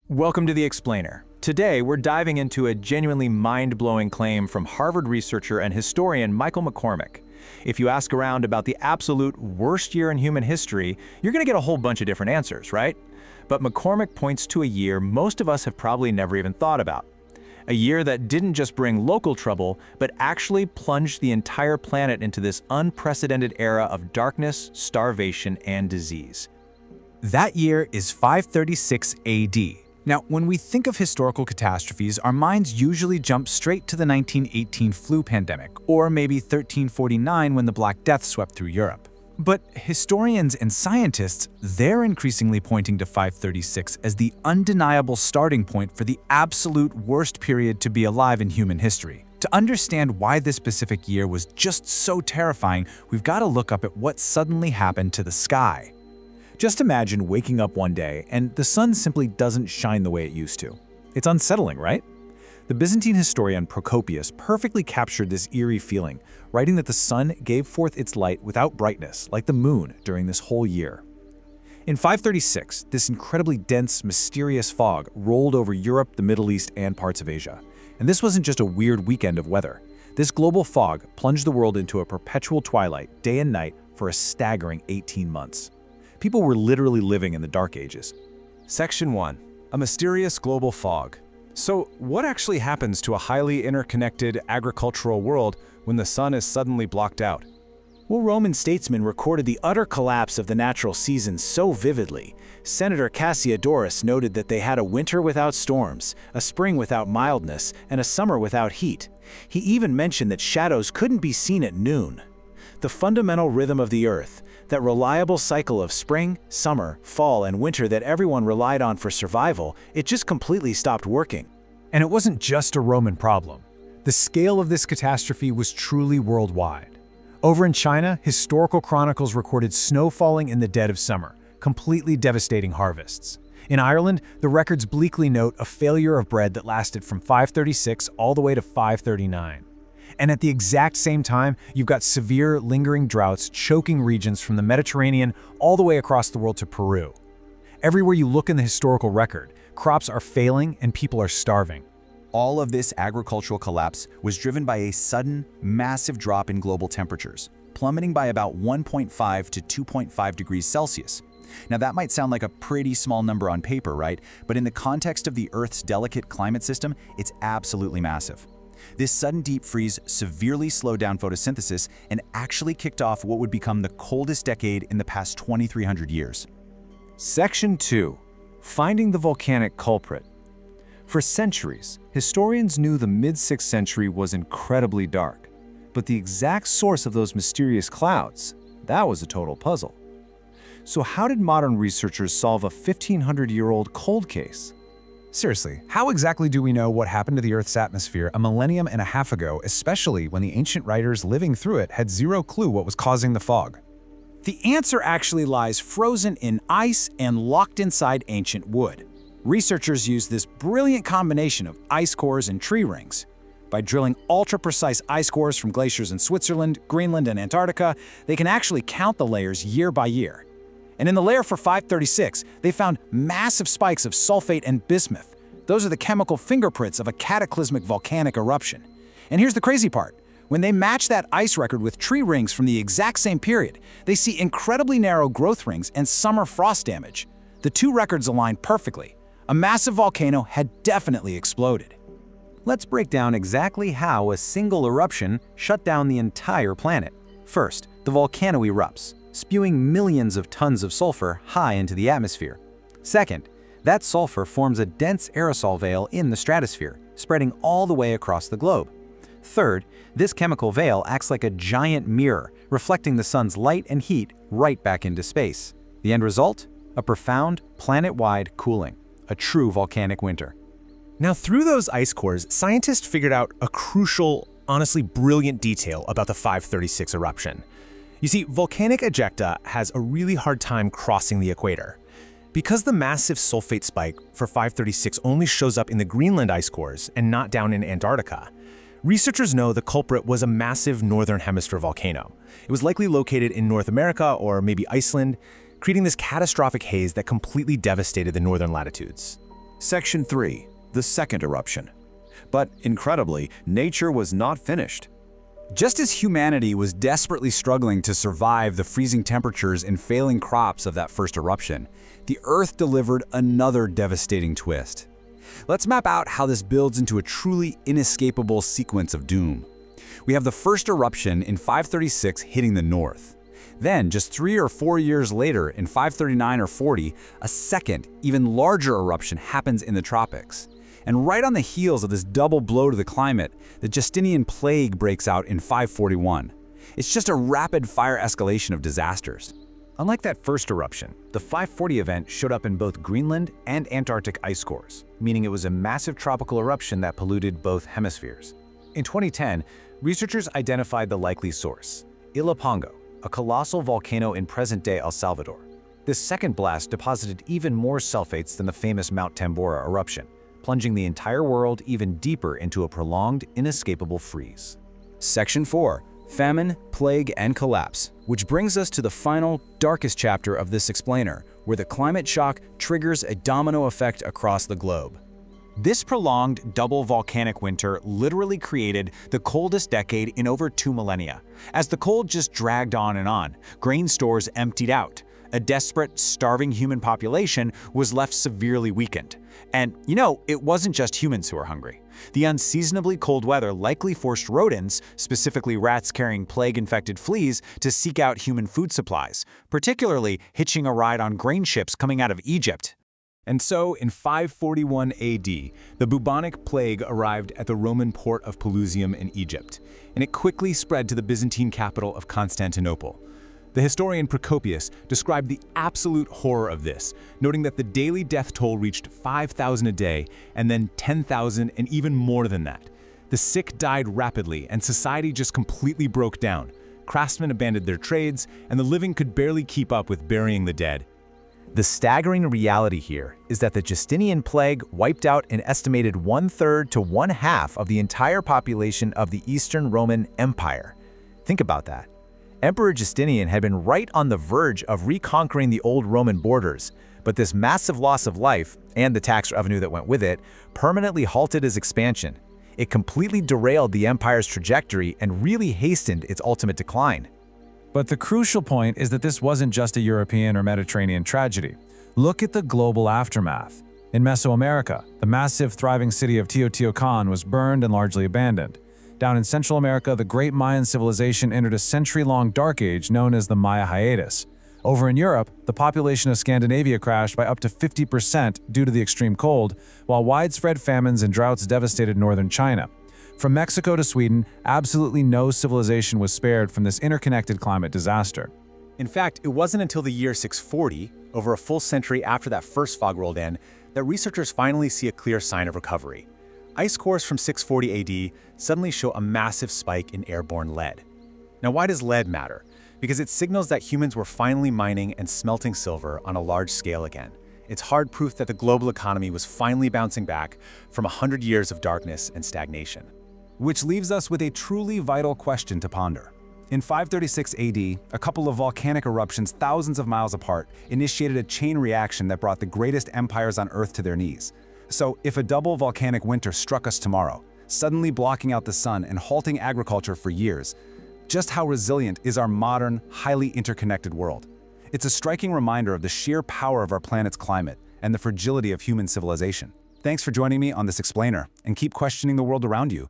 Welcome to The Explainer. Today, we're diving into a genuinely mind-blowing claim from Harvard researcher and historian Michael McCormick. If you ask around about the absolute worst year in human history, you're going to get a whole bunch of different answers, right? But McCormick points to a year most of us have probably never even thought about. A year that didn't just bring local trouble, but actually plunged the entire planet into this unprecedented era of darkness, starvation, and disease. That year is 536 AD. Now, when we think of historical catastrophes, our minds usually jump straight to the 1918 flu pandemic, or maybe 1349 when the Black Death swept through Europe. But historians and scientists, they're increasingly pointing to 536 as the undeniable starting point for the absolute worst period to be alive in human history. To understand why this specific year was just so terrifying, we've got to look up at what suddenly happened to the sky. Just imagine waking up one day and the sun simply doesn't shine the way it used to. It's unsettling, right? The Byzantine historian Procopius perfectly captured this eerie feeling, writing that the sun gave forth its light without brightness, like the moon, during this whole year. In 536, this incredibly dense, mysterious fog rolled over Europe, the Middle East, and parts of Asia. And this wasn't just a weird weekend of weather. This global fog plunged the world into a perpetual twilight, day and night, for a staggering 18 months. People were literally living in the Dark Ages. Section 1. A mysterious global fog. So, what actually happens to a highly interconnected agricultural world when the sun is suddenly blocked out? Well, Roman statesmen recorded the utter collapse of the natural seasons so vividly. Senator Cassiodorus noted that they had a winter without storms, a spring without mildness, and a summer without heat. He even mentioned that shadows couldn't be seen at noon. The fundamental rhythm of the Earth, that reliable cycle of spring, summer, fall, and winter that everyone relied on for survival, it just completely stopped working. And it wasn't just a Roman problem. The scale of this catastrophe was truly worldwide. Over in China, historical chronicles recorded snow falling in the dead of summer, completely devastating harvests. In Ireland, the records bleakly note a failure of bread that lasted from 536 all the way to 539. And at the exact same time, you've got severe, lingering droughts choking regions from the Mediterranean all the way across the world to Peru. Everywhere you look in the historical record, crops are failing and people are starving. All of this agricultural collapse was driven by a sudden, massive drop in global temperatures, plummeting by about 1.5 to 2.5 degrees Celsius. Now that might sound like a pretty small number on paper, right? But in the context of the Earth's delicate climate system, it's absolutely massive. This sudden deep freeze severely slowed down photosynthesis and actually kicked off what would become the coldest decade in the past 2,300 years. Section 2. Finding the volcanic culprit. For centuries, historians knew the mid-6th century was incredibly dark, but the exact source of those mysterious clouds, that was a total puzzle. So how did modern researchers solve a 1,500-year-old cold case? Seriously, how exactly do we know what happened to the Earth's atmosphere a millennium and a half ago, especially when the ancient writers living through it had zero clue what was causing the fog? The answer actually lies frozen in ice and locked inside ancient wood. Researchers used this brilliant combination of ice cores and tree rings. By drilling ultra-precise ice cores from glaciers in Switzerland, Greenland, and Antarctica, they can actually count the layers year by year. And in the layer for 536, they found massive spikes of sulfate and bismuth. Those are the chemical fingerprints of a cataclysmic volcanic eruption. And here's the crazy part. When they match that ice record with tree rings from the exact same period, they see incredibly narrow growth rings and summer frost damage. The two records align perfectly. A massive volcano had definitely exploded. Let's break down exactly how a single eruption shut down the entire planet. First, the volcano erupts, spewing millions of tons of sulfur high into the atmosphere. Second, that sulfur forms a dense aerosol veil in the stratosphere, spreading all the way across the globe. Third, this chemical veil acts like a giant mirror, reflecting the sun's light and heat right back into space. The end result? A profound, planet-wide cooling, a true volcanic winter. Now, through those ice cores, scientists figured out a crucial, honestly brilliant detail about the 536 eruption. You see, volcanic ejecta has a really hard time crossing the equator. Because the massive sulfate spike for 536 only shows up in the Greenland ice cores and not down in Antarctica, researchers know the culprit was a massive Northern Hemisphere volcano. It was likely located in North America or maybe Iceland, creating this catastrophic haze that completely devastated the northern latitudes. Section 3. The second eruption. But incredibly, nature was not finished. Just as humanity was desperately struggling to survive the freezing temperatures and failing crops of that first eruption, the Earth delivered another devastating twist. Let's map out how this builds into a truly inescapable sequence of doom. We have the first eruption in 536 hitting the north. Then, just 3 or 4 years later, in 539 or 40, a second, even larger eruption happens in the tropics. And right on the heels of this double blow to the climate, the Justinian Plague breaks out in 541. It's just a rapid-fire escalation of disasters. Unlike that first eruption, the 540 event showed up in both Greenland and Antarctic ice cores, meaning it was a massive tropical eruption that polluted both hemispheres. In 2010, researchers identified the likely source, Ilopango, a colossal volcano in present-day El Salvador. This second blast deposited even more sulfates than the famous Mount Tambora eruption, plunging the entire world even deeper into a prolonged, inescapable freeze. Section 4. Famine, Plague, and Collapse, which brings us to the final, darkest chapter of this explainer, where the climate shock triggers a domino effect across the globe. This prolonged double volcanic winter literally created the coldest decade in over 2 millennia. As the cold just dragged on, grain stores emptied out. A desperate, starving human population was left severely weakened. And, it wasn't just humans who were hungry. The unseasonably cold weather likely forced rodents, specifically rats carrying plague-infected fleas, to seek out human food supplies, particularly hitching a ride on grain ships coming out of Egypt. And so, in 541 AD, the bubonic plague arrived at the Roman port of Pelusium in Egypt, and it quickly spread to the Byzantine capital of Constantinople. The historian Procopius described the absolute horror of this, noting that the daily death toll reached 5,000 a day, and then 10,000 and even more than that. The sick died rapidly, and society just completely broke down. Craftsmen abandoned their trades, and the living could barely keep up with burying the dead. The staggering reality here is that the Justinian Plague wiped out an estimated 1/3 to 1/2 of the entire population of the Eastern Roman Empire. Think about that. Emperor Justinian had been right on the verge of reconquering the old Roman borders, but this massive loss of life, and the tax revenue that went with it, permanently halted his expansion. It completely derailed the empire's trajectory and really hastened its ultimate decline. But the crucial point is that this wasn't just a European or Mediterranean tragedy. Look at the global aftermath. In Mesoamerica, the massive, thriving city of Teotihuacan was burned and largely abandoned. Down in Central America, the great Mayan civilization entered a century-long dark age known as the Maya hiatus. Over in Europe, the population of Scandinavia crashed by up to 50% due to the extreme cold, while widespread famines and droughts devastated northern China. From Mexico to Sweden, absolutely no civilization was spared from this interconnected climate disaster. In fact, it wasn't until the year 640, over a full century after that first fog rolled in, that researchers finally see a clear sign of recovery. Ice cores from 640 AD suddenly show a massive spike in airborne lead. Now, why does lead matter? Because it signals that humans were finally mining and smelting silver on a large scale again. It's hard proof that the global economy was finally bouncing back from 100 years of darkness and stagnation. Which leaves us with a truly vital question to ponder. In 536 AD, a couple of volcanic eruptions thousands of miles apart initiated a chain reaction that brought the greatest empires on Earth to their knees. So, if a double volcanic winter struck us tomorrow, suddenly blocking out the sun and halting agriculture for years, just how resilient is our modern, highly interconnected world? It's a striking reminder of the sheer power of our planet's climate and the fragility of human civilization. Thanks for joining me on this explainer, and keep questioning the world around you.